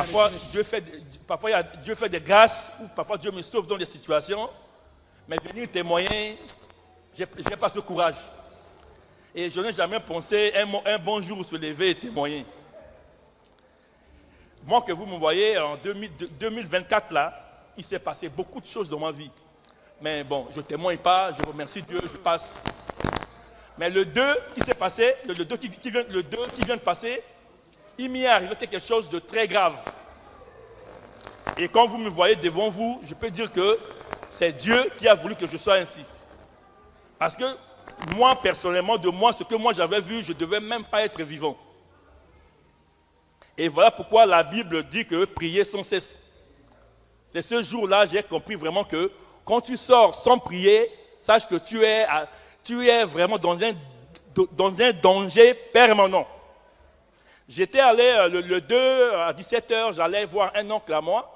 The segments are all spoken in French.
Parfois, Dieu fait des grâces, ou parfois Dieu me sauve dans des situations, mais venir témoigner, je n'ai pas ce courage. Et je n'ai jamais pensé un bon jour se lever et témoigner. Moi que vous me voyez en 2024 là, il s'est passé beaucoup de choses dans ma vie. Mais bon, je ne témoigne pas, je remercie Dieu, je passe. Mais le 2 qui s'est passé, le 2 qui vient de passer, il m'y est arrivé quelque chose de très grave. Et quand vous me voyez devant vous, je peux dire que c'est Dieu qui a voulu que je sois ainsi. Parce que moi, personnellement, de moi, ce que moi j'avais vu, je ne devais même pas être vivant. Et voilà pourquoi la Bible dit que prier sans cesse. C'est ce jour-là, j'ai compris vraiment que quand tu sors sans prier, sache que tu es vraiment dans un danger permanent. J'étais allé le 2 à 17h, j'allais voir un oncle à moi.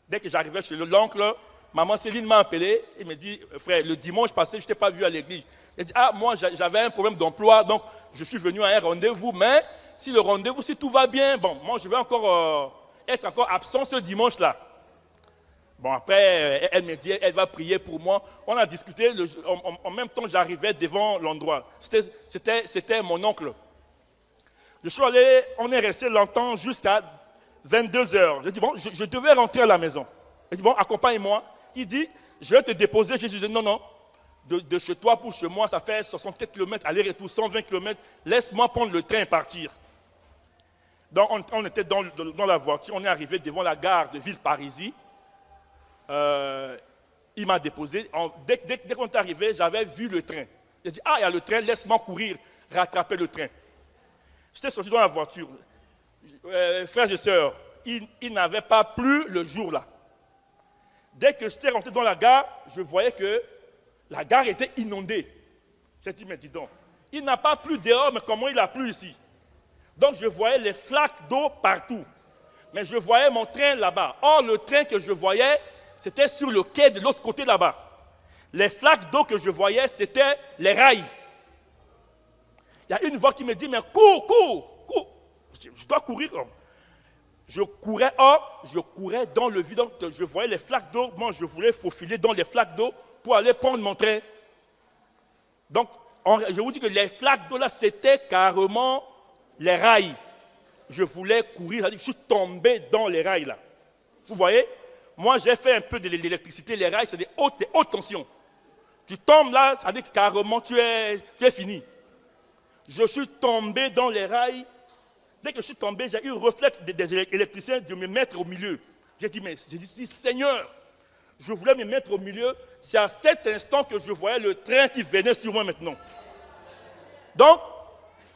Dès que j'arrivais chez l'oncle, maman Céline m'a appelé et me dit, frère, le dimanche passé, je ne t'ai pas vu à l'église. Elle dit, moi j'avais un problème d'emploi, donc je suis venu à un rendez-vous, mais si le rendez-vous, si tout va bien, bon, moi je vais être encore absent ce dimanche-là. Bon, après, elle me dit, elle va prier pour moi. On a discuté, en même temps j'arrivais devant l'endroit. C'était mon oncle. Je suis allé, on est resté longtemps jusqu'à 22h. Je dis, bon, je devais rentrer à la maison. Il dit, bon, accompagne-moi. Il dit, je vais te déposer. Je dis, non, de chez toi pour chez moi, ça fait 64 km, aller-retour, 120 km. Laisse-moi prendre le train et partir. Donc, on était dans la voiture, on est arrivé devant la gare de Villeparisis. Il m'a déposé. Dès qu'on est arrivé, j'avais vu le train. J'ai dit, il y a le train, laisse-moi courir, rattraper le train. J'étais sorti dans la voiture. Frères et sœurs, il n'avait pas plu le jour-là. Dès que j'étais rentré dans la gare, je voyais que la gare était inondée. J'ai dit, mais dis donc, il n'a pas plu dehors, mais comment il a plu ici? Donc je voyais les flaques d'eau partout. Mais je voyais mon train là-bas. Or, le train que je voyais, c'était sur le quai de l'autre côté là-bas. Les flaques d'eau que je voyais, c'était les rails. Il y a une voix qui me dit, mais cours. Je dois courir. Je courais dans le vide. Je voyais les flaques d'eau. Moi, je voulais faufiler dans les flaques d'eau pour aller prendre mon train. Donc, je vous dis que les flaques d'eau là, c'était carrément les rails. Je voulais courir, je suis tombé dans les rails là. Vous voyez? Moi, j'ai fait un peu de l'électricité. Les rails, c'est des hautes tensions. Tu tombes là, ça veut dire que carrément, tu es fini. Je suis tombé dans les rails. Dès que je suis tombé, j'ai eu le réflexe des électriciens de me mettre au milieu. J'ai dit, Seigneur, je voulais me mettre au milieu. C'est à cet instant que je voyais le train qui venait sur moi maintenant. Donc,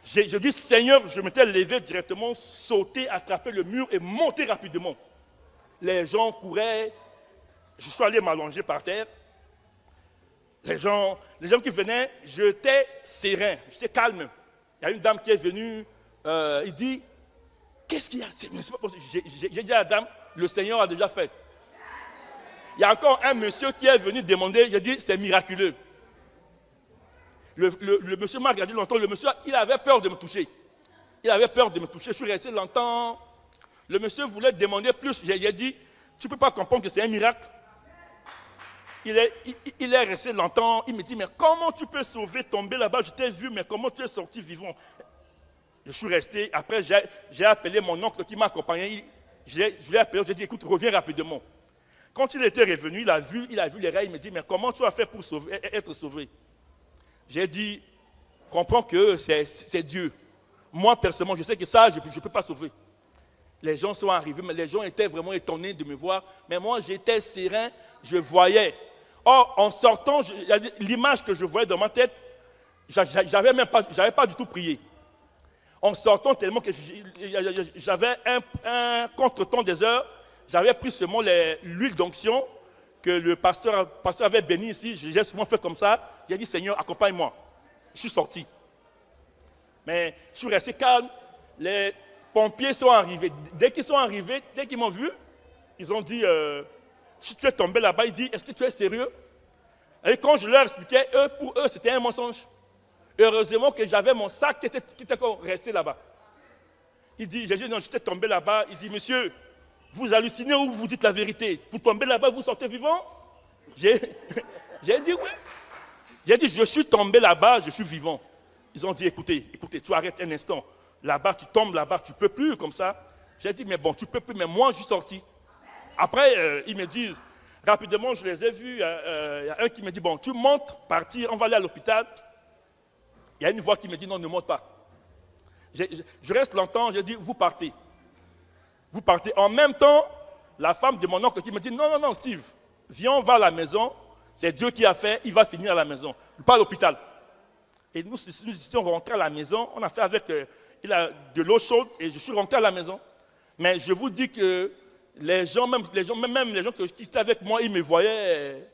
je dis, Seigneur, je m'étais levé directement, sauté, attrapé le mur et monté rapidement. Les gens couraient. Je suis allé m'allonger par terre. Les gens qui venaient, j'étais serein, j'étais calme. Il y a une dame qui est venue, il dit, qu'est-ce qu'il y a? C'est pas possible. J'ai dit à la dame, le Seigneur a déjà fait. Il y a encore un monsieur qui est venu demander, j'ai dit, c'est miraculeux. Le monsieur m'a regardé longtemps, le monsieur, il avait peur de me toucher. Je suis resté longtemps. Le monsieur voulait demander plus. J'ai dit, tu ne peux pas comprendre que c'est un miracle. Il est resté longtemps. Il me dit, mais comment tu peux sauver, tomber là-bas? Je t'ai vu, mais comment tu es sorti vivant? Je suis resté. Après, j'ai appelé mon oncle qui m'a accompagné. Je l'ai appelé, j'ai dit, écoute, reviens rapidement. Quand il était revenu, il a vu les rails. Il me dit, mais comment tu as fait pour être sauvé? J'ai dit, comprends que c'est Dieu. Moi, personnellement, je sais que ça, je ne peux pas sauver. Les gens sont arrivés, mais les gens étaient vraiment étonnés de me voir. Mais moi, j'étais serein, je voyais. Or, en sortant, l'image que je voyais dans ma tête, j'avais pas du tout prié. En sortant, tellement que j'avais un contretemps des heures, j'avais pris seulement l'huile d'onction que le pasteur avait béni ici. J'ai seulement fait comme ça. J'ai dit, Seigneur, accompagne-moi. Je suis sorti. Mais je suis resté calme. Les pompiers sont arrivés. Dès qu'ils sont arrivés, dès qu'ils m'ont vu, ils ont dit, tu es tombé là-bas. Ils disent, est-ce que tu es sérieux? Et quand je leur expliquais, pour eux, c'était un mensonge. Heureusement que j'avais mon sac qui était resté là-bas. Il dit, j'ai dit, non, j'étais tombé là-bas. Il dit, monsieur, vous hallucinez ou vous dites la vérité? Vous tombez là-bas, vous sortez vivant? J'ai dit, oui. J'ai dit, je suis tombé là-bas, je suis vivant. Ils ont dit, écoutez, tu arrêtes un instant. Là-bas, tu tombes là-bas, tu ne peux plus comme ça. J'ai dit, mais bon, tu ne peux plus, mais moi, je suis sorti. Après, ils me disent, rapidement, je les ai vus. Il y a un qui me dit, bon, tu montes, partir, on va aller à l'hôpital. Il y a une voix qui me dit, non, ne monte pas. Je reste longtemps, je dis, vous partez. Vous partez. En même temps, la femme de mon oncle qui me dit, non, non, non, Steve, viens, on va à la maison. C'est Dieu qui a fait, il va finir à la maison, pas à l'hôpital. Et nous sommes rentrés à la maison, on a fait avec il a de l'eau chaude et je suis rentré à la maison. Mais je vous dis que les gens qui étaient avec moi, ils me voyaient.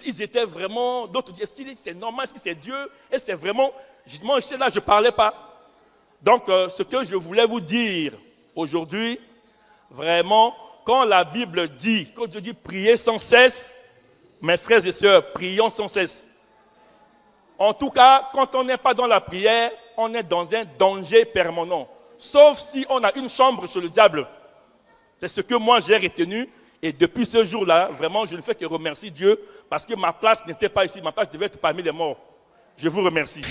Ils étaient vraiment. D'autres disaient, est-ce que c'est normal, est-ce que c'est Dieu? Et c'est vraiment. Moi, j'étais là, je ne parlais pas. Donc, ce que je voulais vous dire aujourd'hui, vraiment, quand la Bible dit, quand Dieu dit priez sans cesse, mes frères et sœurs, prions sans cesse. En tout cas, quand on n'est pas dans la prière, on est dans un danger permanent. Sauf si on a une chambre chez le diable. C'est ce que moi j'ai retenu. Et depuis ce jour-là, vraiment, je ne fais que remercier Dieu parce que ma place n'était pas ici. Ma place devait être parmi les morts. Je vous remercie.